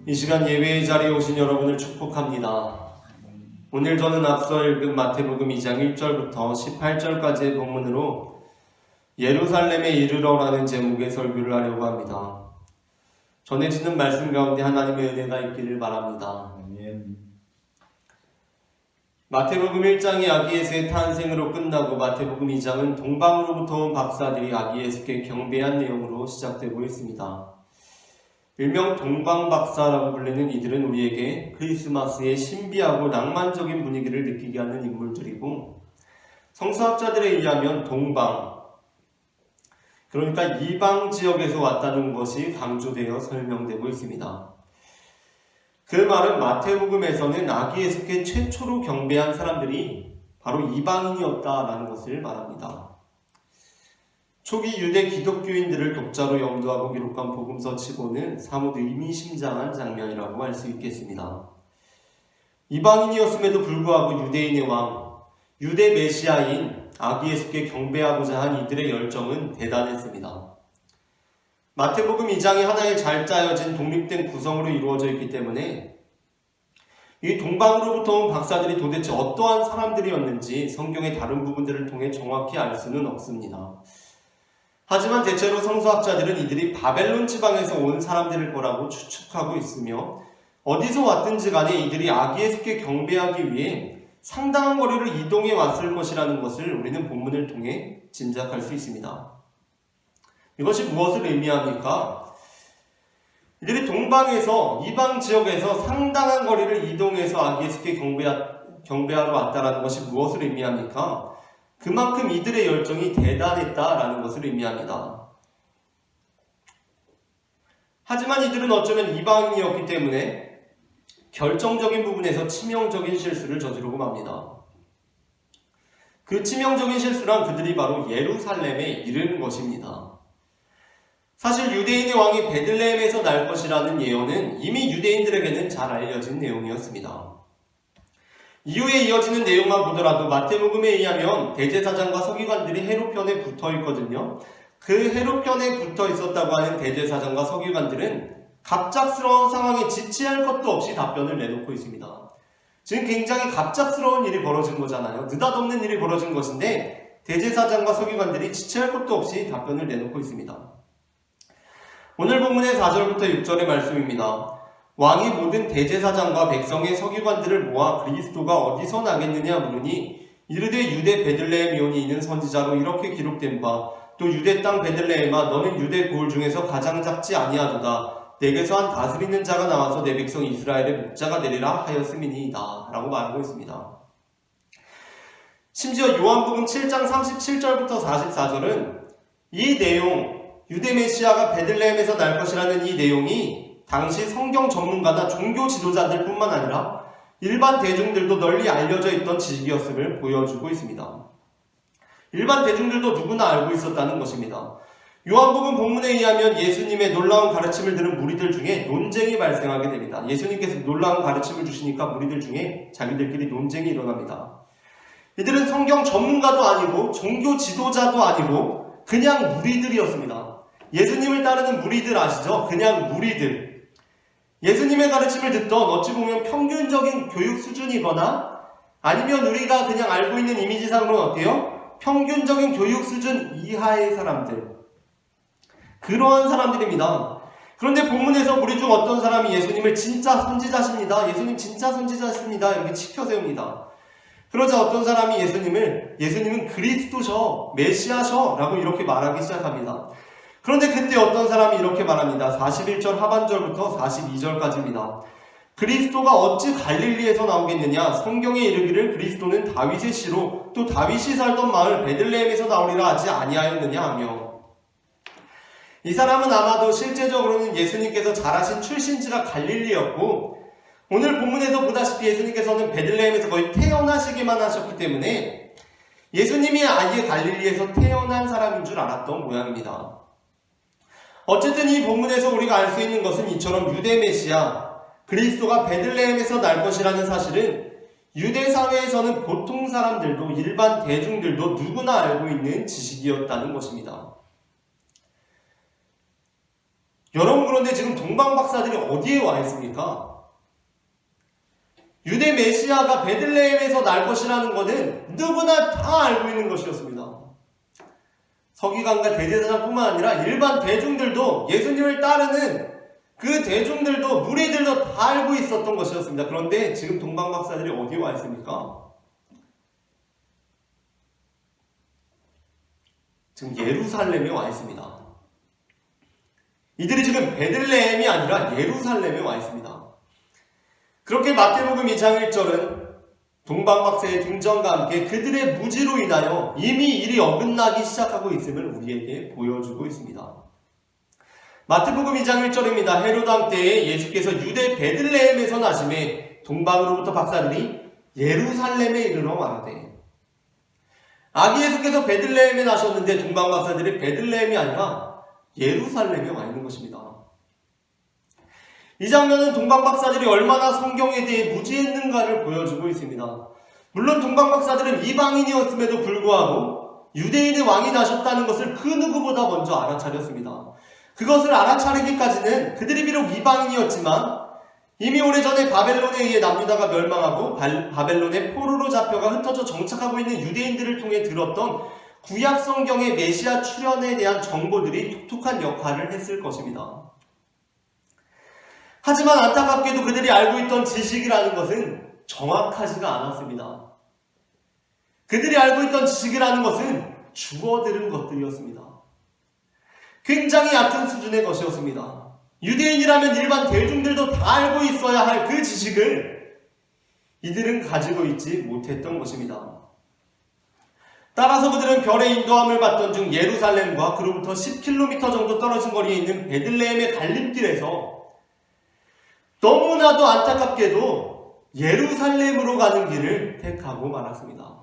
이 시간 예배의 자리에 오신 여러분을 축복합니다. 오늘 저는 앞서 읽은 마태복음 2장 1절부터 18절까지의 본문으로 예루살렘에 이르러라는 제목의 설교를 하려고 합니다. 전해지는 말씀 가운데 하나님의 은혜가 있기를 바랍니다. 마태복음 1장이 아기 예수의 탄생으로 끝나고 마태복음 2장은 동방으로부터 온 박사들이 아기 예수께 경배한 내용으로 시작되고 있습니다. 일명 동방박사라고 불리는 이들은 우리에게 크리스마스의 신비하고 낭만적인 분위기를 느끼게 하는 인물들이고, 성서학자들에 의하면 동방, 그러니까 이방 지역에서 왔다는 것이 강조되어 설명되고 있습니다. 그 말은 마태복음에서는 아기 예수께 최초로 경배한 사람들이 바로 이방인이었다라는 것을 말합니다. 초기 유대 기독교인들을 독자로 염두하고 기록한 복음서 치고는 사뭇 의미심장한 장면이라고 할 수 있겠습니다. 이방인이었음에도 불구하고 유대인의 왕, 유대 메시아인 아기 예수께 경배하고자 한 이들의 열정은 대단했습니다. 마태복음 2장이 하나의 잘 짜여진 독립된 구성으로 이루어져 있기 때문에 이 동방으로부터 온 박사들이 도대체 어떠한 사람들이었는지 성경의 다른 부분들을 통해 정확히 알 수는 없습니다. 하지만 대체로 성서학자들은 이들이 바벨론 지방에서 온 사람들일 거라고 추측하고 있으며, 어디서 왔든지 간에 이들이 아기 예수께 경배하기 위해 상당한 거리를 이동해 왔을 것이라는 것을 우리는 본문을 통해 짐작할 수 있습니다. 이것이 무엇을 의미합니까? 이들이 동방에서, 이방 지역에서 상당한 거리를 이동해서 아기 예수께 경배하러 왔다는 것이 무엇을 의미합니까? 그만큼 이들의 열정이 대단했다라는 것을 의미합니다. 하지만 이들은 어쩌면 이방인이었기 때문에 결정적인 부분에서 치명적인 실수를 저지르고 맙니다. 그 치명적인 실수란 그들이 바로 예루살렘에 이르는 것입니다. 사실 유대인의 왕이 베들레헴에서 날 것이라는 예언은 이미 유대인들에게는 잘 알려진 내용이었습니다. 이후에 이어지는 내용만 보더라도 마태복음에 의하면 대제사장과 서기관들이 헤롯편에 붙어 있거든요. 그 헤롯편에 붙어 있었다고 하는 대제사장과 서기관들은 갑작스러운 상황에 지체할 것도 없이 답변을 내놓고 있습니다. 지금 굉장히 갑작스러운 일이 벌어진 거잖아요. 느닷없는 일이 벌어진 것인데 대제사장과 서기관들이 지체할 것도 없이 답변을 내놓고 있습니다. 오늘 본문의 4절부터 6절의 말씀입니다. 왕이 모든 대제사장과 백성의 서기관들을 모아 그리스도가 어디서 나겠느냐 물으니 이르되 유대 베들레헴이오니 이는 선지자로 이렇게 기록된 바 또 유대 땅 베들레헴아 너는 유대 고을 중에서 가장 작지 아니하도다 내게서 한 다스리는 자가 나와서 내 백성 이스라엘의 목자가 되리라 하였음이니이다 라고 말하고 있습니다. 심지어 요한복음 7장 37절부터 44절은 이 내용, 유대 메시아가 베들레헴에서 날 것이라는 이 내용이 당시 성경 전문가나 종교 지도자들 뿐만 아니라 일반 대중들도 널리 알려져 있던 지식이었음을 보여주고 있습니다. 일반 대중들도 누구나 알고 있었다는 것입니다. 요한복음 본문에 의하면 예수님의 놀라운 가르침을 들은 무리들 중에 논쟁이 발생하게 됩니다. 예수님께서 놀라운 가르침을 주시니까 무리들 중에 자기들끼리 논쟁이 일어납니다. 이들은 성경 전문가도 아니고 종교 지도자도 아니고 그냥 무리들이었습니다. 예수님을 따르는 무리들 아시죠? 그냥 무리들. 예수님의 가르침을 듣던 어찌 보면 평균적인 교육 수준이거나 아니면 우리가 그냥 알고 있는 이미지상으로는 어때요? 평균적인 교육 수준 이하의 사람들. 그러한 사람들입니다. 그런데 본문에서 우리 중 어떤 사람이 예수님을 진짜 선지자십니다. 예수님 진짜 선지자십니다. 이렇게 치켜 세웁니다. 그러자 어떤 사람이 예수님은 그리스도셔, 메시아셔 라고 이렇게 말하기 시작합니다. 그런데 그때 어떤 사람이 이렇게 말합니다. 41절 하반절부터 42절까지입니다. 그리스도가 어찌 갈릴리에서 나오겠느냐? 성경에 이르기를 그리스도는 다윗의 씨로 또 다윗이 살던 마을 베들레헴에서 나오리라 하지 아니하였느냐 하며, 이 사람은 아마도 실제적으로는 예수님께서 자라신 출신지가 갈릴리였고 오늘 본문에서 보다시피 예수님께서는 베들레헴에서 거의 태어나시기만 하셨기 때문에 예수님이 아예 갈릴리에서 태어난 사람인 줄 알았던 모양입니다. 어쨌든 이 본문에서 우리가 알 수 있는 것은 이처럼 유대 메시아 그리스도가 베들레헴에서 날 것이라는 사실은 유대 사회에서는 보통 사람들도 일반 대중들도 누구나 알고 있는 지식이었다는 것입니다. 여러분, 그런데 지금 동방 박사들이 어디에 와 있습니까? 유대 메시아가 베들레헴에서 날 것이라는 것은 누구나 다 알고 있는 것이었습니다. 서기관과 대제사장뿐만 아니라 일반 대중들도, 예수님을 따르는 그 대중들도, 무리들도 다 알고 있었던 것이었습니다. 그런데 지금 동방 박사들이 어디에 와 있습니까? 지금 예루살렘에 와 있습니다. 이들이 지금 베들레헴이 아니라 예루살렘에 와 있습니다. 그렇게 마태복음 2장 1절은 동방박사의 등장과 함께 그들의 무지로 인하여 이미 일이 어긋나기 시작하고 있음을 우리에게 보여주고 있습니다. 마태복음 2장 1절입니다. 헤롯 왕 때에 예수께서 유대 베들레헴에서 나심에 동방으로부터 박사들이 예루살렘에 이르러 말하되, 아기 예수께서 베들레헴에 나셨는데 동방 박사들이 베들레헴이 아니라 예루살렘에 와 있는 것입니다. 이 장면은 동방 박사들이 얼마나 성경에 대해 무지했는가를 보여주고 있습니다. 물론 동방 박사들은 이방인이었음에도 불구하고 유대인의 왕이 나셨다는 것을 그 누구보다 먼저 알아차렸습니다. 그것을 알아차리기까지는 그들이 비록 이방인이었지만 이미 오래전에 바벨론에 의해 남유다가 멸망하고 바벨론의 포로로 잡혀가 흩어져 정착하고 있는 유대인들을 통해 들었던 구약 성경의 메시아 출현에 대한 정보들이 독특한 역할을 했을 것입니다. 하지만 안타깝게도 그들이 알고 있던 지식이라는 것은 정확하지가 않았습니다. 그들이 알고 있던 지식이라는 것은 죽어들은 것들이었습니다. 굉장히 얕은 수준의 것이었습니다. 유대인이라면 일반 대중들도 다 알고 있어야 할 그 지식을 이들은 가지고 있지 못했던 것입니다. 따라서 그들은 별의 인도함을 받던 중 예루살렘과 그로부터 10km 정도 떨어진 거리에 있는 베들레헴의 갈림길에서 너무나도 안타깝게도 예루살렘으로 가는 길을 택하고 말았습니다.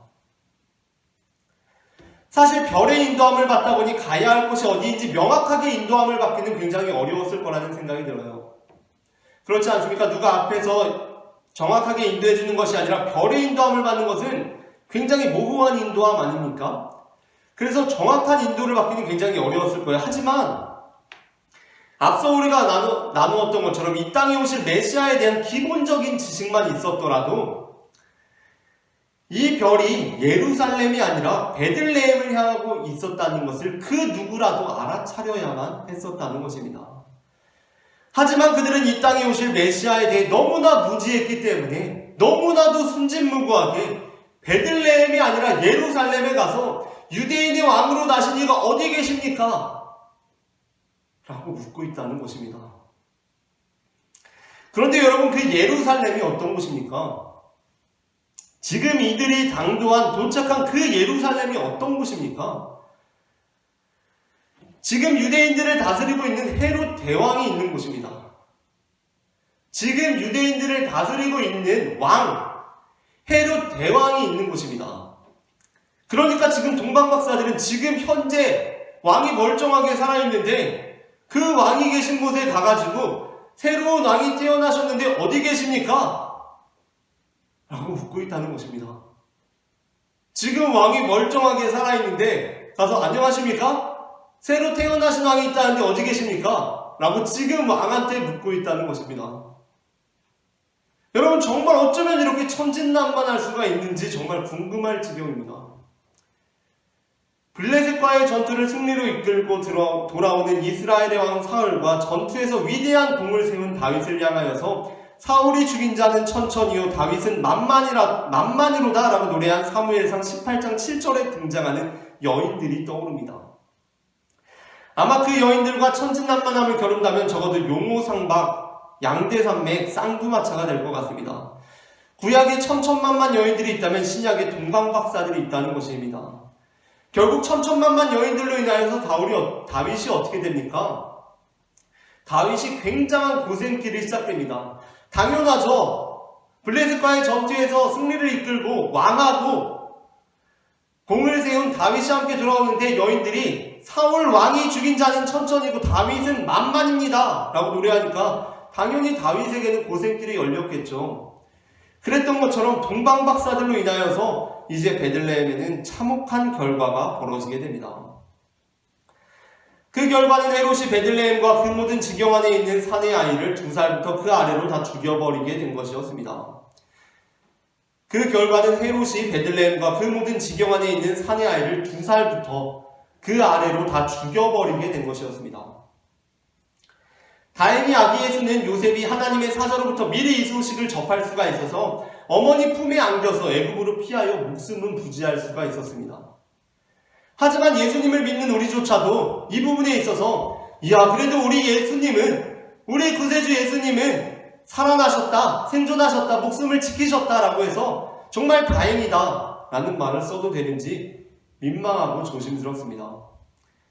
사실 별의 인도함을 받다 보니 가야 할 곳이 어디인지 명확하게 인도함을 받기는 굉장히 어려웠을 거라는 생각이 들어요. 그렇지 않습니까? 누가 앞에서 정확하게 인도해 주는 것이 아니라 별의 인도함을 받는 것은 굉장히 모호한 인도함 아닙니까? 그래서 정확한 인도를 받기는 굉장히 어려웠을 거예요. 하지만 앞서 우리가 나누었던 것처럼 이 땅에 오실 메시아에 대한 기본적인 지식만 있었더라도 이 별이 예루살렘이 아니라 베들레헴을 향하고 있었다는 것을 그 누구라도 알아차려야만 했었다는 것입니다. 하지만 그들은 이 땅에 오실 메시아에 대해 너무나 무지했기 때문에 너무나도 순진무구하게 베들레헴이 아니라 예루살렘에 가서 유대인의 왕으로 나신 이가 어디 계십니까? 라고 묻고 있다는 것입니다. 그런데 여러분, 그 예루살렘이 어떤 곳입니까? 지금 이들이 당도한 도착한 그 예루살렘이 어떤 곳입니까? 지금 유대인들을 다스리고 있는 헤롯 대왕이 있는 곳입니다. 지금 유대인들을 다스리고 있는 왕, 헤롯 대왕이 있는 곳입니다. 그러니까 지금 동방 박사들은 지금 현재 왕이 멀쩡하게 살아있는데 그 왕이 계신 곳에 가가지고 새로운 왕이 태어나셨는데 어디 계십니까? 라고 묻고 있다는 것입니다. 지금 왕이 멀쩡하게 살아있는데 가서 안녕하십니까? 새로 태어나신 왕이 있다는데 어디 계십니까? 라고 지금 왕한테 묻고 있다는 것입니다. 여러분, 정말 어쩌면 이렇게 천진난만할 수가 있는지 정말 궁금할 지경입니다. 블레셋과의 전투를 승리로 이끌고 돌아오는 이스라엘의 왕 사울과 전투에서 위대한 공을 세운 다윗을 향하여서 사울이 죽인 자는 천천히요 다윗은 만만이로다 라고 노래한 사무엘상 18장 7절에 등장하는 여인들이 떠오릅니다. 아마 그 여인들과 천진난만함을 겨룬다면 적어도 용호상박, 양대산맥, 쌍두마차가 될 것 같습니다. 구약에 천천만만 여인들이 있다면 신약에 동방박사들이 있다는 것입니다. 결국 천천만만 여인들로 인하여서 다윗이 어떻게 됩니까? 다윗이 굉장한 고생길이 시작됩니다. 당연하죠. 블레셋과의 전투에서 승리를 이끌고 왕하고 공을 세운 다윗이 함께 돌아오는데 여인들이 사울 왕이 죽인 자는 천천히고 다윗은 만만입니다 라고 노래하니까 당연히 다윗에게는 고생길이 열렸겠죠. 그랬던 것처럼 동방박사들로 인하여서 이제 베들레헴에는 참혹한 결과가 벌어지게 됩니다. 그 결과는 헤롯이 베들레헴과 그 모든 지경 안에 있는 사내 아이를 2살부터 그 아래로 다 죽여버리게 된 것이었습니다. 그 결과는 헤롯이 베들레헴과 그 모든 지경 안에 있는 사내 아이를 2살부터 그 아래로 다 죽여버리게 된 것이었습니다. 다행히 아기 예수는 요셉이 하나님의 사자로부터 미리 이 소식을 접할 수가 있어서 어머니 품에 안겨서 애굽으로 피하여 목숨은 부지할 수가 있었습니다. 하지만 예수님을 믿는 우리조차도 이 부분에 있어서 그래도 우리 구세주 예수님은 살아나셨다, 생존하셨다, 목숨을 지키셨다라고 해서 정말 다행이다 라는 말을 써도 되는지 민망하고 조심스럽습니다.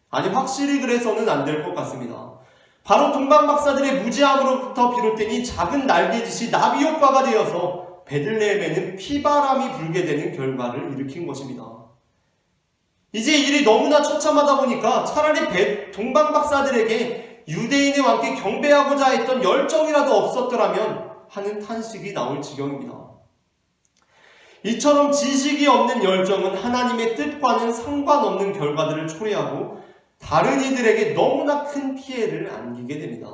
아니, 확실히 그래서는 안 될 것 같습니다. 바로 동방박사들의 무지함으로부터 비롯된 이 작은 날개짓이 나비 효과가 되어서 베들레헴에는 피바람이 불게 되는 결과를 일으킨 것입니다. 이제 일이 너무나 처참하다 보니까 차라리 동방박사들에게 유대인의 왕께 경배하고자 했던 열정이라도 없었더라면 하는 탄식이 나올 지경입니다. 이처럼 지식이 없는 열정은 하나님의 뜻과는 상관없는 결과들을 초래하고 다른 이들에게 너무나 큰 피해를 안기게 됩니다.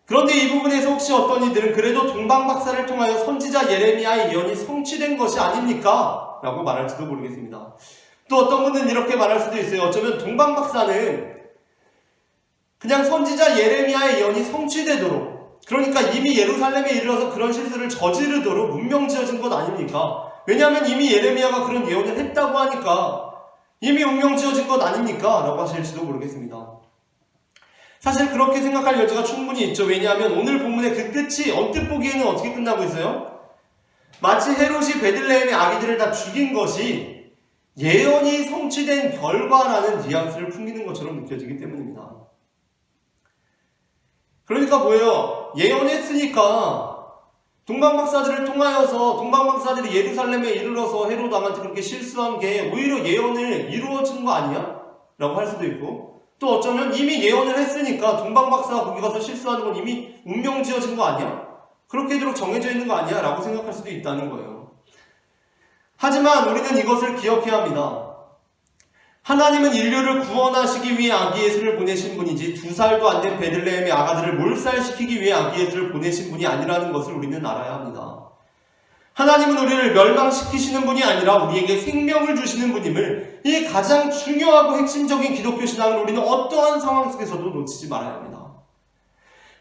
그런데 이 부분에서 혹시 어떤 이들은 그래도 동방박사를 통하여 선지자 예레미야의 예언이 성취된 것이 아닙니까? 라고 말할지도 모르겠습니다. 또 어떤 분은 이렇게 말할 수도 있어요. 어쩌면 동방박사는 그냥 선지자 예레미야의 예언이 성취되도록, 그러니까 이미 예루살렘에 이르러서 그런 실수를 저지르도록 운명지어진 것 아닙니까? 왜냐하면 이미 예레미야가 그런 예언을 했다고 하니까 이미 운명지어진 것 아닙니까? 라고 하실지도 모르겠습니다. 사실 그렇게 생각할 여지가 충분히 있죠. 왜냐하면 오늘 본문의 그 끝이 언뜻 보기에는 어떻게 끝나고 있어요? 마치 헤롯이 베들레헴의 아기들을 다 죽인 것이 예언이 성취된 결과라는 뉘앙스를 풍기는 것처럼 느껴지기 때문입니다. 그러니까 뭐예요? 예언했으니까 동방박사들을 통하여서 동방박사들이 예루살렘에 이르러서 헤롯 왕한테 그렇게 실수한 게 오히려 예언을 이루어진 거 아니야? 라고 할 수도 있고, 또 어쩌면 이미 예언을 했으니까 동방박사가 거기 가서 실수하는 건 이미 운명지어진 거 아니야? 그렇게 되도록 정해져 있는 거 아니야? 라고 생각할 수도 있다는 거예요. 하지만 우리는 이것을 기억해야 합니다. 하나님은 인류를 구원하시기 위해 아기 예수를 보내신 분이지 2살도 안 된 베들레헴의 아가들을 몰살시키기 위해 아기 예수를 보내신 분이 아니라는 것을 우리는 알아야 합니다. 하나님은 우리를 멸망시키시는 분이 아니라 우리에게 생명을 주시는 분임을, 이 가장 중요하고 핵심적인 기독교 신앙을 우리는 어떠한 상황 속에서도 놓치지 말아야 합니다.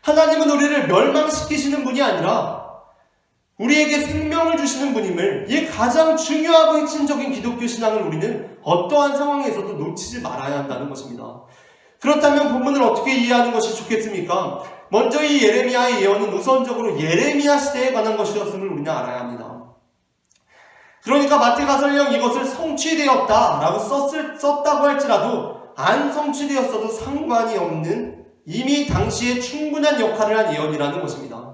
하나님은 우리를 멸망시키시는 분이 아니라 우리에게 생명을 주시는 분임을, 이 가장 중요하고 핵심적인 기독교 신앙을 우리는 어떠한 상황에서도 놓치지 말아야 한다는 것입니다. 그렇다면 본문을 어떻게 이해하는 것이 좋겠습니까? 먼저 이 예레미야의 예언은 우선적으로 예레미야 시대에 관한 것이었음을 우리는 알아야 합니다. 그러니까 마태가 설령 이것을 성취되었다라고 썼다고 할지라도 안 성취되었어도 상관이 없는 이미 당시에 충분한 역할을 한 예언이라는 것입니다.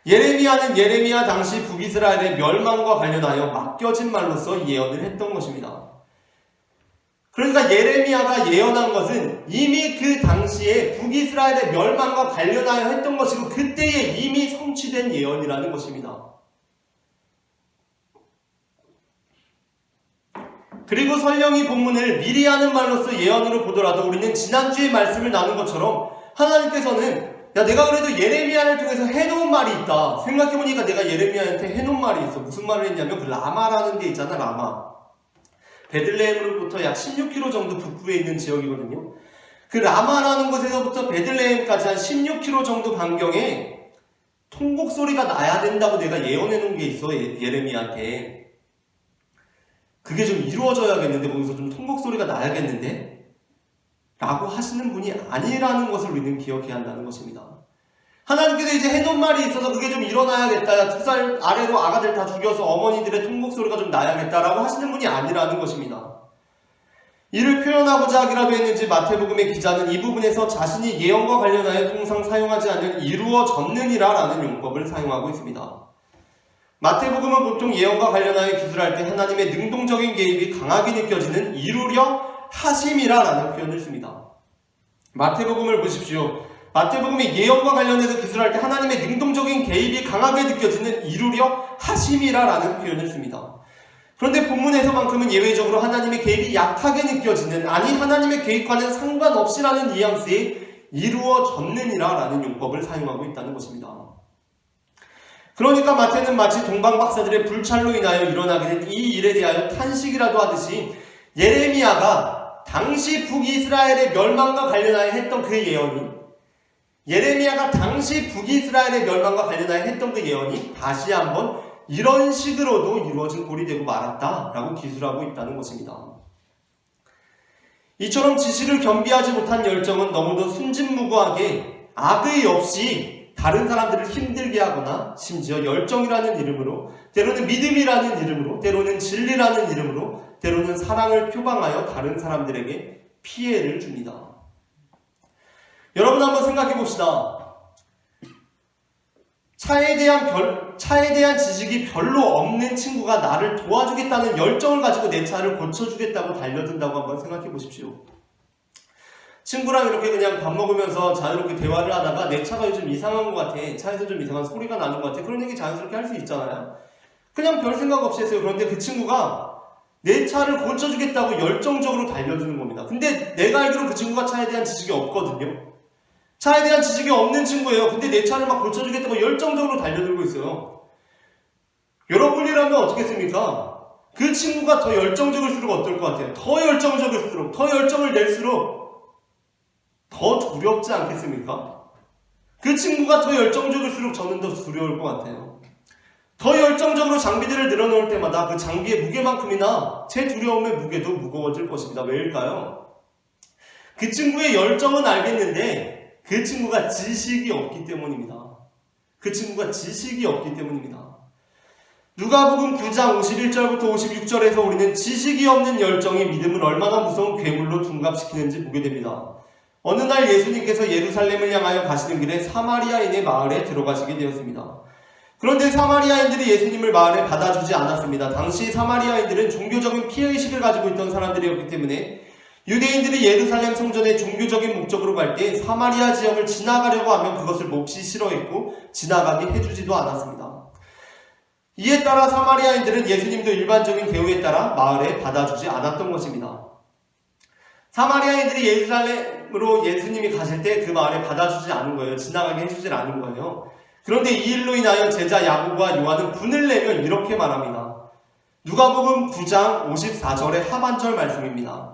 예레미야는 예레미야 당시 북이스라엘의 멸망과 관련하여 맡겨진 말로서 예언을 했던 것입니다. 그러니까 예레미야가 예언한 것은 이미 그 당시에 북이스라엘의 멸망과 관련하여 했던 것이고 그때에 이미 성취된 예언이라는 것입니다. 그리고 설령 이 본문을 미리 하는 말로서 예언으로 보더라도 우리는 지난주에 말씀을 나눈 것처럼 하나님께서는 내가 그래도 예레미야를 통해서 해놓은 말이 있다. 생각해보니까 내가 예레미야한테 해놓은 말이 있어. 무슨 말을 했냐면 그 라마라는 데 있잖아. 라마. 베들레헴으로부터 약 16km 정도 북부에 있는 지역이거든요. 그 라마라는 곳에서부터 베들레헴까지 한 16km 정도 반경에 통곡 소리가 나야 된다고 내가 예언해놓은 게 있어. 예레미야한테. 그게 좀 이루어져야겠는데, 거기서 좀 통곡 소리가 나야겠는데? 라고 하시는 분이 아니라는 것을 우리는 기억해야 한다는 것입니다. 하나님께서 이제 해놓은 말이 있어서 그게 좀 일어나야겠다. 2살 아래로 아가들 다 죽여서 어머니들의 통곡 소리가 좀 나야겠다라고 하시는 분이 아니라는 것입니다. 이를 표현하고자 하기라도 했는지 마태복음의 기자는 이 부분에서 자신이 예언과 관련하여 통상 사용하지 않는 이루어졌느니라 라는 용법을 사용하고 있습니다. 마태복음은 보통 예언과 관련하여 기술할 때 하나님의 능동적인 개입이 강하게 느껴지는 이루려 하심이라 라는 표현을 씁니다. 마태복음을 보십시오. 마태복음이 예언과 관련해서 기술할 때 하나님의 능동적인 개입이 강하게 느껴지는 이루려 하심이라 라는 표현을 씁니다. 그런데 본문에서만큼은 예외적으로 하나님의 개입이 약하게 느껴지는, 아니 하나님의 개입과는 상관없이라는 뉘앙스에 이루어졌느니라 라는 용법을 사용하고 있다는 것입니다. 그러니까 마태는 마치 동방박사들의 불찰로 인하여 일어나게 된 이 일에 대하여 탄식이라도 하듯이 예레미야가 당시 북이스라엘의 멸망과 관련하여 했던 그 예언이, 예레미야가 당시 북이스라엘의 멸망과 관련하여 했던 그 예언이 다시 한번 이런 식으로도 이루어진 꼴이 되고 말았다라고 기술하고 있다는 것입니다. 이처럼 지식을 겸비하지 못한 열정은 너무도 순진무구하게 악의 없이 다른 사람들을 힘들게 하거나 심지어 열정이라는 이름으로, 때로는 믿음이라는 이름으로, 때로는 진리라는 이름으로, 때로는 사랑을 표방하여 다른 사람들에게 피해를 줍니다. 여러분 한번 생각해 봅시다. 차에 대한 지식이 별로 없는 친구가 나를 도와주겠다는 열정을 가지고 내 차를 고쳐주겠다고 달려든다고 한번 생각해 보십시오. 친구랑 이렇게 그냥 밥 먹으면서 자유롭게 대화를 하다가 내 차가 요즘 이상한 것 같아, 차에서 좀 이상한 소리가 나는 것 같아, 그런 얘기 자연스럽게 할 수 있잖아요. 그냥 별 생각 없이 했어요. 그런데 그 친구가 내 차를 고쳐주겠다고 열정적으로 달려드는 겁니다. 근데 내가 알기로 그 친구가 차에 대한 지식이 없거든요. 차에 대한 지식이 없는 친구예요. 근데 내 차를 막 고쳐주겠다고 열정적으로 달려들고 있어요. 여러분이라면 어떻겠습니까? 그 친구가 더 열정적일수록 어떨 것 같아요? 더 열정적일수록, 더 열정을 낼수록 더 두렵지 않겠습니까? 그 친구가 더 열정적일수록 저는 더 두려울 것 같아요. 더 열정적으로 장비들을 늘어놓을 때마다 그 장비의 무게만큼이나 제 두려움의 무게도 무거워질 것입니다. 왜일까요? 그 친구의 열정은 알겠는데 그 친구가 지식이 없기 때문입니다. 그 친구가 지식이 없기 때문입니다. 누가복음 9장 51절부터 56절에서 우리는 지식이 없는 열정이 믿음을 얼마나 무서운 괴물로 둔갑시키는지 보게 됩니다. 어느 날 예수님께서 예루살렘을 향하여 가시는 길에 사마리아인의 마을에 들어가시게 되었습니다. 그런데 사마리아인들이 예수님을 마을에 받아주지 않았습니다. 당시 사마리아인들은 종교적인 피해의식을 가지고 있던 사람들이었기 때문에 유대인들이 예루살렘 성전에 종교적인 목적으로 갈 때 사마리아 지역을 지나가려고 하면 그것을 몹시 싫어했고 지나가게 해주지도 않았습니다. 이에 따라 사마리아인들은 예수님도 일반적인 대우에 따라 마을에 받아주지 않았던 것입니다. 사마리아인들이 예루살렘으로 예수님이 가실 때 그 마을에 받아주지 않은 거예요. 지나가게 해주지 않은 거예요. 그런데 이 일로 인하여 제자 야고보와 요한은 분을 내며 이렇게 말합니다. 누가복음 9장 54절의 하반절 말씀입니다.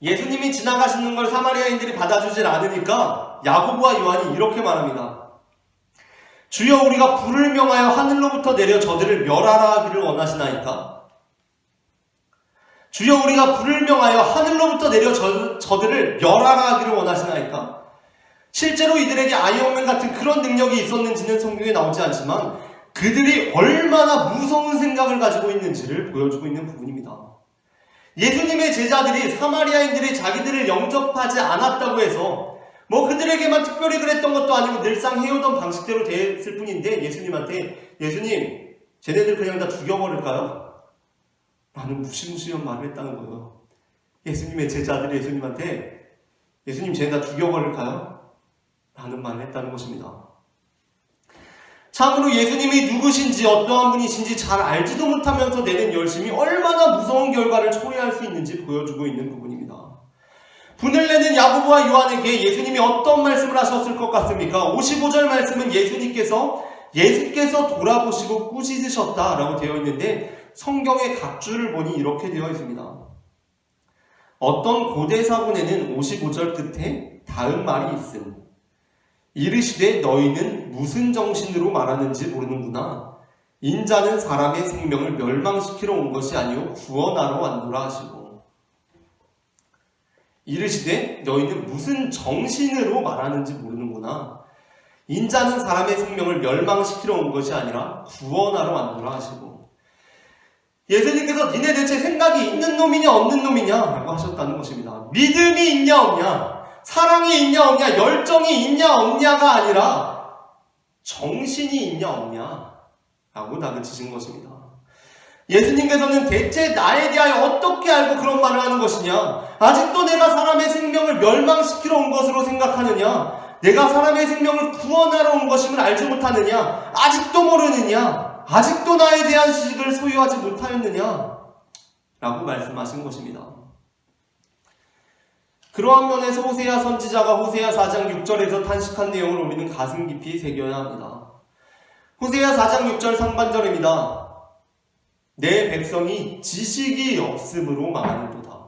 예수님이 지나가시는 걸 사마리아인들이 받아주질 않으니까 야고보와 요한이 이렇게 말합니다. 주여, 우리가 불을 명하여 하늘로부터 내려 저들을 멸하라 하기를 원하시나이까? 주여, 우리가 불을 명하여 하늘로부터 내려 저들을 멸하라 하기를 원하시나이까? 실제로 이들에게 아이언맨 같은 그런 능력이 있었는지는 성경에 나오지 않지만 그들이 얼마나 무서운 생각을 가지고 있는지를 보여주고 있는 부분입니다. 예수님의 제자들이 사마리아인들이 자기들을 영접하지 않았다고 해서 그들에게만 특별히 그랬던 것도 아니고 늘상 해오던 방식대로 됐을 뿐인데 예수님한테, 예수님, 쟤네들 그냥 다 죽여버릴까요? 라는 무시무시한 말을 했다는 거예요. 예수님의 제자들이 예수님한테, 예수님, 쟤네 다 죽여버릴까요? 라는 말을 했다는 것입니다. 참으로 예수님이 누구신지 어떠한 분이신지 잘 알지도 못하면서 내는 열심이 얼마나 무서운 결과를 초래할 수 있는지 보여주고 있는 부분입니다. 분을 내는 야고보와 요한에게 예수님이 어떤 말씀을 하셨을 것 같습니까? 55절 말씀은 예수께서 돌아보시고 꾸짖으셨다라고 되어 있는데 성경의 각 줄을 보니 이렇게 되어 있습니다. 어떤 고대 사본에는 55절 끝에 다음 말이 있음. 이르시되 너희는 무슨 정신으로 말하는지 모르는구나. 인자는 사람의 생명을 멸망시키러 온 것이 아니요 구원하러 왔노라 하시고. 이르시되 너희는 무슨 정신으로 말하는지 모르는구나. 인자는 사람의 생명을 멸망시키러 온 것이 아니라 구원하러 왔노라 하시고. 예수님께서 니네 대체 생각이 있는 놈이냐 없는 놈이냐 라고 하셨다는 것입니다. 믿음이 있냐 없냐, 사랑이 있냐 없냐, 열정이 있냐 없냐가 아니라 정신이 있냐 없냐 라고 다그치신 것입니다. 예수님께서는 대체 나에 대하여 어떻게 알고 그런 말을 하는 것이냐, 아직도 내가 사람의 생명을 멸망시키러 온 것으로 생각하느냐, 내가 사람의 생명을 구원하러 온 것임을 알지 못하느냐, 아직도 모르느냐, 아직도 나에 대한 지식을 소유하지 못하였느냐? 라고 말씀하신 것입니다. 그러한 면에서 호세아 선지자가 호세아 4장 6절에서 탄식한 내용을 우리는 가슴 깊이 새겨야 합니다. 호세아 4장 6절 상반절입니다. 내 백성이 지식이 없음으로 망하는도다.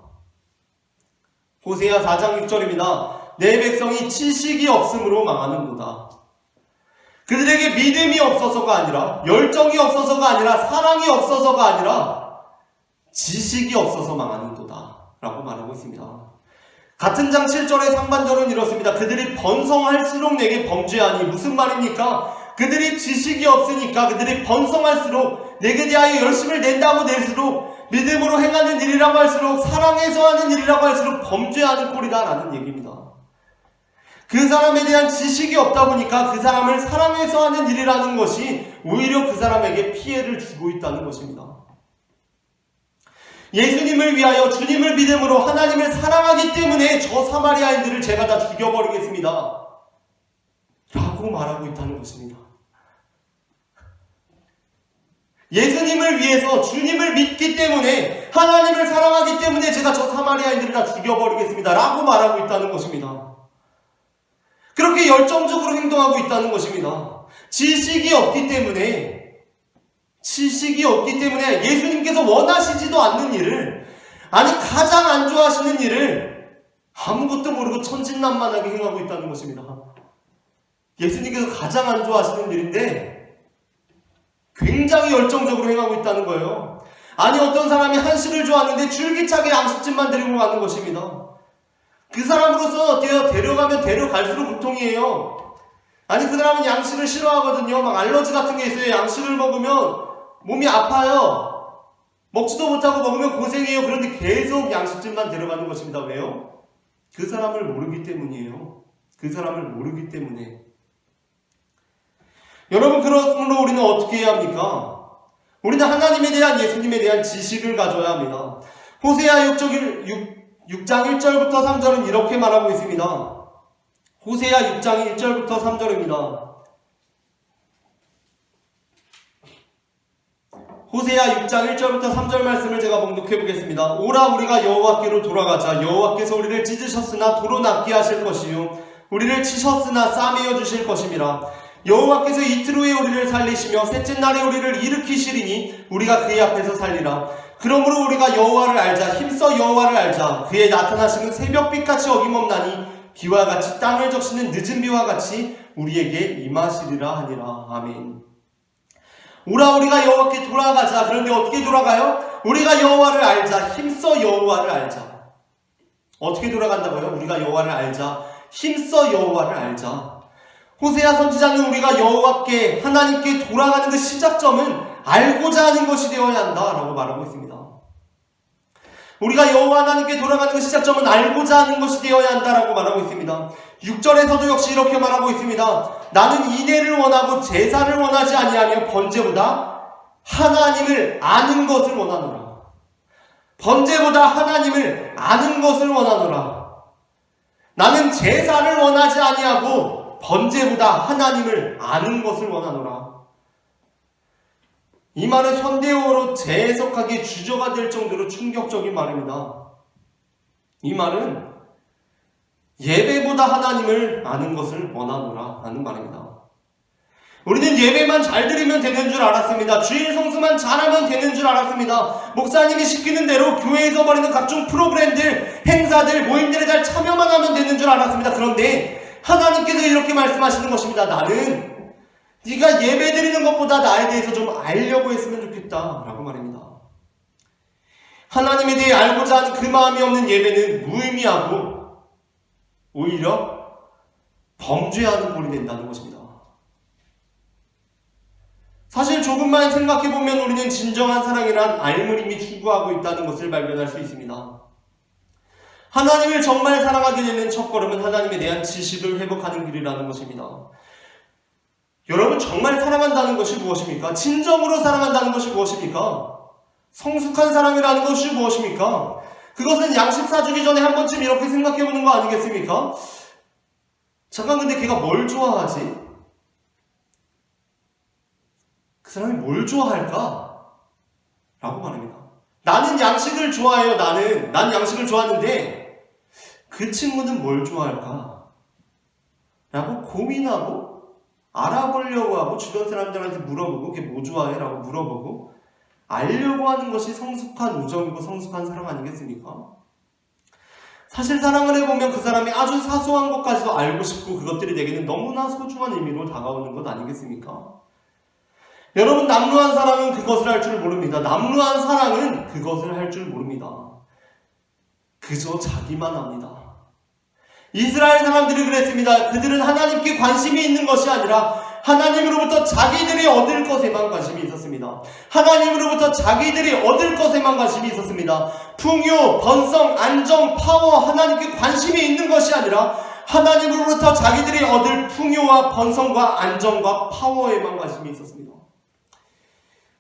호세아 4장 6절입니다. 내 백성이 지식이 없음으로 망하는도다. 그들에게 믿음이 없어서가 아니라, 열정이 없어서가 아니라, 사랑이 없어서가 아니라 지식이 없어서 망하는도다 라고 말하고 있습니다. 같은 장 7절의 상반절은 이렇습니다. 그들이 번성할수록 내게 범죄하니. 무슨 말입니까? 그들이 지식이 없으니까 그들이 번성할수록, 내게 대하여 열심을 낸다고 낼수록, 믿음으로 행하는 일이라고 할수록, 사랑해서 하는 일이라고 할수록 범죄하는 꼴이다 라는 얘기입니다. 그 사람에 대한 지식이 없다 보니까 그 사람을 사랑해서 하는 일이라는 것이 오히려 그 사람에게 피해를 주고 있다는 것입니다. 예수님을 위하여 주님을 믿음으로 하나님을 사랑하기 때문에 저 사마리아인들을 제가 다 죽여버리겠습니다 라고 말하고 있다는 것입니다. 예수님을 위해서 주님을 믿기 때문에, 하나님을 사랑하기 때문에 제가 저 사마리아인들을 다 죽여버리겠습니다 라고 말하고 있다는 것입니다. 그렇게 열정적으로 행동하고 있다는 것입니다. 지식이 없기 때문에 예수님께서 원하시지도 않는 일을, 아니 가장 안 좋아하시는 일을 아무것도 모르고 천진난만하게 행하고 있다는 것입니다. 예수님께서 가장 안 좋아하시는 일인데 굉장히 열정적으로 행하고 있다는 거예요. 아니 어떤 사람이 한식을 좋아하는데 줄기차게 양식집만 데리고 가는 것입니다. 그 사람으로서 데려가면 데려갈수록 고통이에요. 아니 그 사람은 양식을 싫어하거든요. 막 알러지 같은 게 있어요. 양식을 먹으면 몸이 아파요. 먹지도 못하고 먹으면 고생해요. 그런데 계속 양식집만 데려가는 것입니다. 왜요? 그 사람을 모르기 때문이에요. 그 사람을 모르기 때문에. 여러분, 그러므로 우리는 어떻게 해야 합니까? 우리는 하나님에 대한, 예수님에 대한 지식을 가져야 합니다. 호세아 6장 1절부터 3절은 이렇게 말하고 있습니다. 호세아 6장 1절부터 3절입니다. 호세아 6장 1절부터 3절 말씀을 제가 봉독해 보겠습니다. 오라 우리가 여호와께로 돌아가자. 여호와께서 우리를 찢으셨으나 도로 낫게 하실 것이요 우리를 치셨으나 싸매어 주실 것임이라. 여호와께서 이틀 후에 우리를 살리시며 셋째 날에 우리를 일으키시리니 우리가 그의 앞에서 살리라. 그러므로 우리가 여호와를 알자. 힘써 여호와를 알자. 그의 나타나시는 새벽빛같이 어김없나니 비와 같이 땅을 적시는 늦은 비와 같이 우리에게 임하시리라 하니라. 아멘. 오라 우리가 여호와께 돌아가자. 그런데 어떻게 돌아가요? 우리가 여호와를 알자. 힘써 여호와를 알자. 어떻게 돌아간다고요? 우리가 여호와를 알자. 힘써 여호와를 알자. 호세아 선지자는 우리가 여호와께, 하나님께 돌아가는 그 시작점은 알고자 하는 것이 되어야 한다라고 말하고 있습니다. 우리가 여호와 하나님께 돌아가는 그 시작점은 알고자 하는 것이 되어야 한다라고 말하고 있습니다. 6절에서도 역시 이렇게 말하고 있습니다. 나는 인애를 원하고 제사를 원하지 아니하며 번제보다 하나님을 아는 것을 원하노라. 번제보다 하나님을 아는 것을 원하노라. 나는 제사를 원하지 아니하고 번제보다 하나님을 아는 것을 원하노라. 이 말은 현대어로 재해석하기에 주저가 될 정도로 충격적인 말입니다. 이 말은 예배보다 하나님을 아는 것을 원하노라 하는 말입니다. 우리는 예배만 잘 드리면 되는 줄 알았습니다. 주일 성수만 잘하면 되는 줄 알았습니다. 목사님이 시키는 대로 교회에서 벌이는 각종 프로그램들, 행사들, 모임들에 잘 참여만 하면 되는 줄 알았습니다. 그런데 하나님께서 이렇게 말씀하시는 것입니다. 나는 네가 예배 드리는 것보다 나에 대해서 좀 알려고 했으면 좋겠다 라고 말입니다. 하나님에 대해 알고자 하는 그 마음이 없는 예배는 무의미하고 오히려 범죄하는 꼴이 된다는 것입니다. 사실 조금만 생각해보면 우리는 진정한 사랑이란 알을 이미 추구하고 있다는 것을 발견할 수 있습니다. 하나님을 정말 사랑하게 되는 첫걸음은 하나님에 대한 지식을 회복하는 길이라는 것입니다. 여러분, 정말 사랑한다는 것이 무엇입니까? 진정으로 사랑한다는 것이 무엇입니까? 성숙한 사랑이라는 것이 무엇입니까? 그것은 양식 사주기 전에 한 번쯤 이렇게 생각해보는 거 아니겠습니까? 잠깐, 근데 걔가 뭘 좋아하지? 그 사람이 뭘 좋아할까? 라고 말합니다. 나는 양식을 좋아해요. 난 양식을 좋아하는데 그 친구는 뭘 좋아할까? 라고 고민하고 알아보려고 하고 주변 사람들한테 물어보고 걔 뭐 좋아해? 라고 물어보고 알려고 하는 것이 성숙한 우정이고 성숙한 사랑 아니겠습니까? 사실 사랑을 해보면 그 사람이 아주 사소한 것까지도 알고 싶고 그것들이 내게는 너무나 소중한 의미로 다가오는 것 아니겠습니까? 여러분, 남루한 사랑은 그것을 할 줄 모릅니다. 남루한 사랑은 그것을 할 줄 모릅니다. 그저 자기만 합니다. 이스라엘 사람들이 그랬습니다. 그들은 하나님께 관심이 있는 것이 아니라 하나님으로부터 자기들이 얻을 것에만 관심이 있었습니다. 하나님으로부터 자기들이 얻을 것에만 관심이 있었습니다. 풍요, 번성, 안정, 파워, 하나님께 관심이 있는 것이 아니라 하나님으로부터 자기들이 얻을 풍요와 번성과 안정과 파워에만 관심이 있었습니다.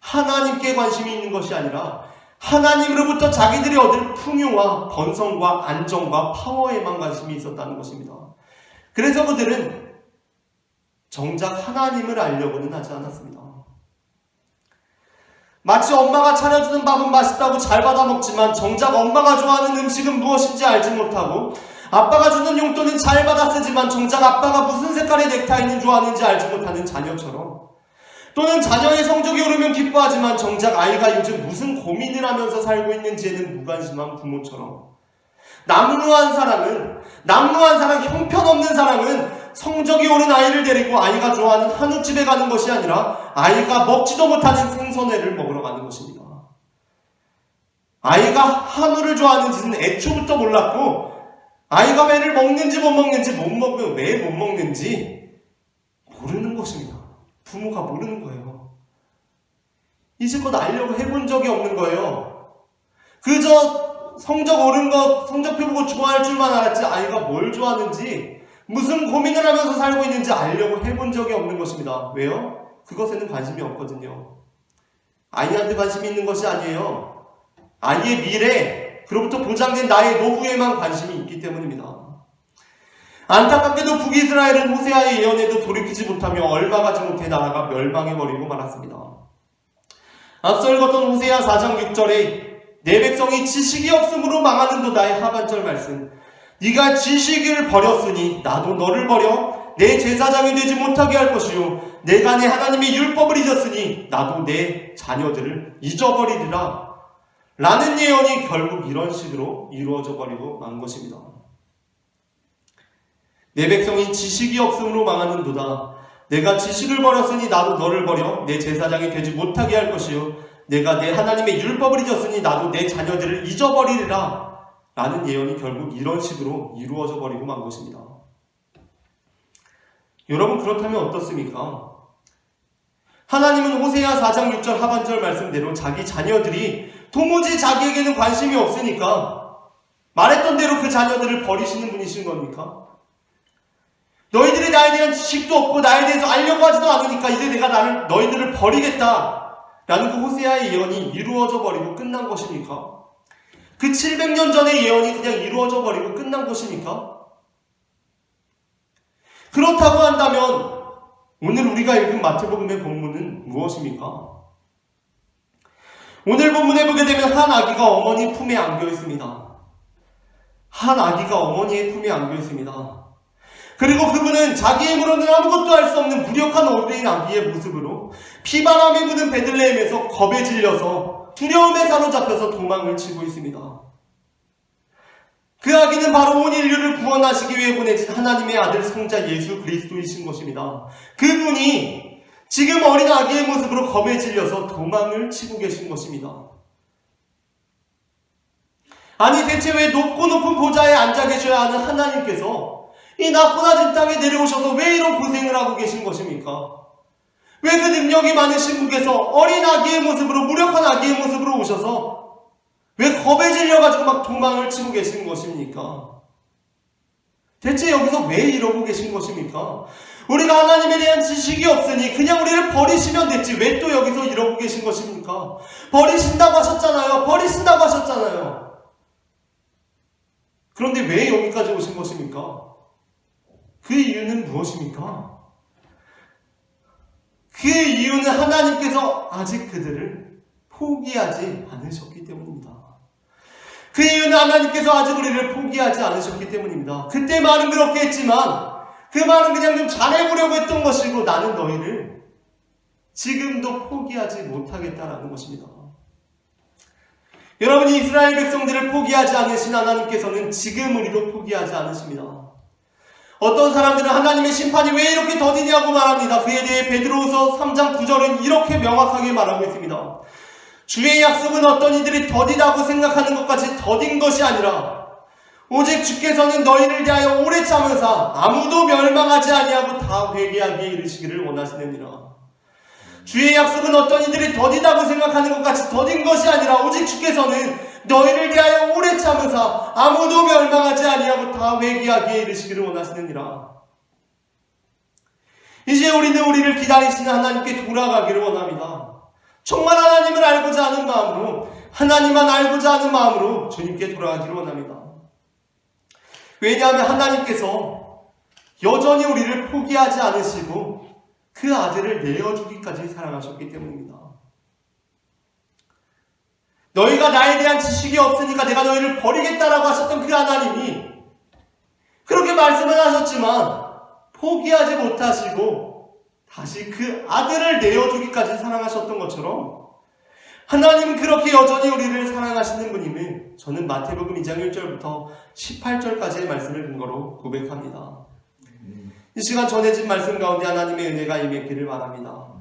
하나님께 관심이 있는 것이 아니라 하나님으로부터 자기들이 얻을 풍요와 번성과 안정과 파워에만 관심이 있었다는 것입니다. 그래서 그들은 정작 하나님을 알려고는 하지 않았습니다. 마치 엄마가 차려주는 밥은 맛있다고 잘 받아 먹지만 정작 엄마가 좋아하는 음식은 무엇인지 알지 못하고, 아빠가 주는 용돈은 잘 받아 쓰지만 정작 아빠가 무슨 색깔의 넥타이는 좋아하는지 알지 못하는 자녀처럼, 또는 자녀의 성적이 오르면 기뻐하지만 정작 아이가 요즘 무슨 고민을 하면서 살고 있는지에는 무관심한 부모처럼, 남루한 사랑, 형편없는 사랑은 성적이 오른 아이를 데리고 아이가 좋아하는 한우집에 가는 것이 아니라 아이가 먹지도 못하는 생선회를 먹으러 가는 것입니다. 아이가 한우를 좋아하는지는 애초부터 몰랐고, 아이가 회를 먹는지 못 먹는지, 왜 못 먹는지 모르는 것입니다. 부모가 모르는 거예요. 이제껏 알려고 해본 적이 없는 거예요. 그저 성적 오른 것, 성적표 보고 좋아할 줄만 알았지 아이가 뭘 좋아하는지, 무슨 고민을 하면서 살고 있는지 알려고 해본 적이 없는 것입니다. 왜요? 그것에는 관심이 없거든요. 아이한테 관심이 있는 것이 아니에요. 아이의 미래, 그로부터 보장된 나의 노후에만 관심이 있기 때문입니다. 안타깝게도 북이스라엘은 호세아의 예언에도 돌이키지 못하며 얼마 가지 못해 나라가 멸망해버리고 말았습니다. 앞서 읽었던 호세아 4장 6절에 내 백성이 지식이 없음으로 망하는도다의 하반절 말씀, 네가 지식을 버렸으니 나도 너를 버려 내 제사장이 되지 못하게 할 것이요 내가 내 하나님의 율법을 잊었으니 나도 내 자녀들을 잊어버리리라 라는 예언이 결국 이런 식으로 이루어져 버리고 만 것입니다. 내 백성이 지식이 없음으로 망하는도다. 내가 지식을 버렸으니 나도 너를 버려 내 제사장이 되지 못하게 할 것이요 내가 내 하나님의 율법을 잊었으니 나도 내 자녀들을 잊어버리리라 라는 예언이 결국 이런 식으로 이루어져 버리고 만 것입니다. 여러분, 그렇다면 어떻습니까? 하나님은 호세아 4장 6절 하반절 말씀대로 자기 자녀들이 도무지 자기에게는 관심이 없으니까 말했던 대로 그 자녀들을 버리시는 분이신 겁니까? 너희들이 나에 대한 지식도 없고 나에 대해서 알려고 하지도 않으니까 이제 내가 너희들을 버리겠다 라는 그 호세아의 예언이 이루어져 버리고 끝난 것입니까? 그 700년 전의 예언이 그냥 이루어져 버리고 끝난 것입니까? 그렇다고 한다면 오늘 우리가 읽은 마태복음의 본문은 무엇입니까? 오늘 본문에 보게 되면 한 아기가 어머니 품에 안겨 있습니다. 한 아기가 어머니의 품에 안겨 있습니다. 그리고 그분은 자기 힘으로는 아무것도 할 수 없는 무력한 어린 아기의 모습으로 피바람이 부는 베들레헴에서 겁에 질려서 두려움에 사로잡혀서 도망을 치고 있습니다. 그 아기는 바로 온 인류를 구원하시기 위해 보내신 하나님의 아들 성자 예수 그리스도이신 것입니다. 그분이 지금 어린 아기의 모습으로 겁에 질려서 도망을 치고 계신 것입니다. 아니, 대체 왜 높고 높은 보좌에 앉아 계셔야 하는 하나님께서 이 나쁘나진 땅에 내려오셔서 왜 이런 고생을 하고 계신 것입니까? 왜 그 능력이 많으신 분께서 어린 아기의 모습으로, 무력한 아기의 모습으로 오셔서 왜 겁에 질려가지고 막 도망을 치고 계신 것입니까? 대체 여기서 왜 이러고 계신 것입니까? 우리가 하나님에 대한 지식이 없으니 그냥 우리를 버리시면 됐지 왜 또 여기서 이러고 계신 것입니까? 버리신다고 하셨잖아요. 그런데 왜 여기까지 오신 것입니까? 그 이유는 무엇입니까? 그 이유는 하나님께서 아직 그들을 포기하지 않으셨기 때문입니다. 그 이유는 하나님께서 아직 우리를 포기하지 않으셨기 때문입니다. 그때 말은 그렇게 했지만 그 말은 그냥 좀 잘해보려고 했던 것이고 나는 너희를 지금도 포기하지 못하겠다라는 것입니다. 여러분이 이스라엘 백성들을 포기하지 않으신 하나님께서는 지금 우리도 포기하지 않으십니다. 어떤 사람들은 하나님의 심판이 왜 이렇게 더디냐고 말합니다. 그에 대해 베드로후서 3장 9절은 이렇게 명확하게 말하고 있습니다. 주의 약속은 어떤 이들이 더디다고 생각하는 것까지 더딘 것이 아니라 오직 주께서는 너희를 대하여 오래 참으사 아무도 멸망하지 아니하고 다 회개하기에 이르시기를 원하시느니라. 주의 약속은 어떤 이들이 더디다고 생각하는 것같이 더딘 것이 아니라 오직 주께서는 너희를 대하여 오래 참으사 아무도 멸망하지 아니하고 다 회개하기에 이르시기를 원하시느니라. 이제 우리는 우리를 기다리시는 하나님께 돌아가기를 원합니다. 정말 하나님을 알고자 하는 마음으로, 하나님만 알고자 하는 마음으로 주님께 돌아가기를 원합니다. 왜냐하면 하나님께서 여전히 우리를 포기하지 않으시고 그 아들을 내어주기까지 사랑하셨기 때문입니다. 너희가 나에 대한 지식이 없으니까 내가 너희를 버리겠다라고 하셨던 그 하나님이 그렇게 말씀을 하셨지만 포기하지 못하시고 다시 그 아들을 내어주기까지 사랑하셨던 것처럼 하나님은 그렇게 여전히 우리를 사랑하시는 분임을 저는 마태복음 2장 1절부터 18절까지의 말씀을 근거로 고백합니다. 이 시간 전해진 말씀 가운데 하나님의 은혜가 임했기를 바랍니다.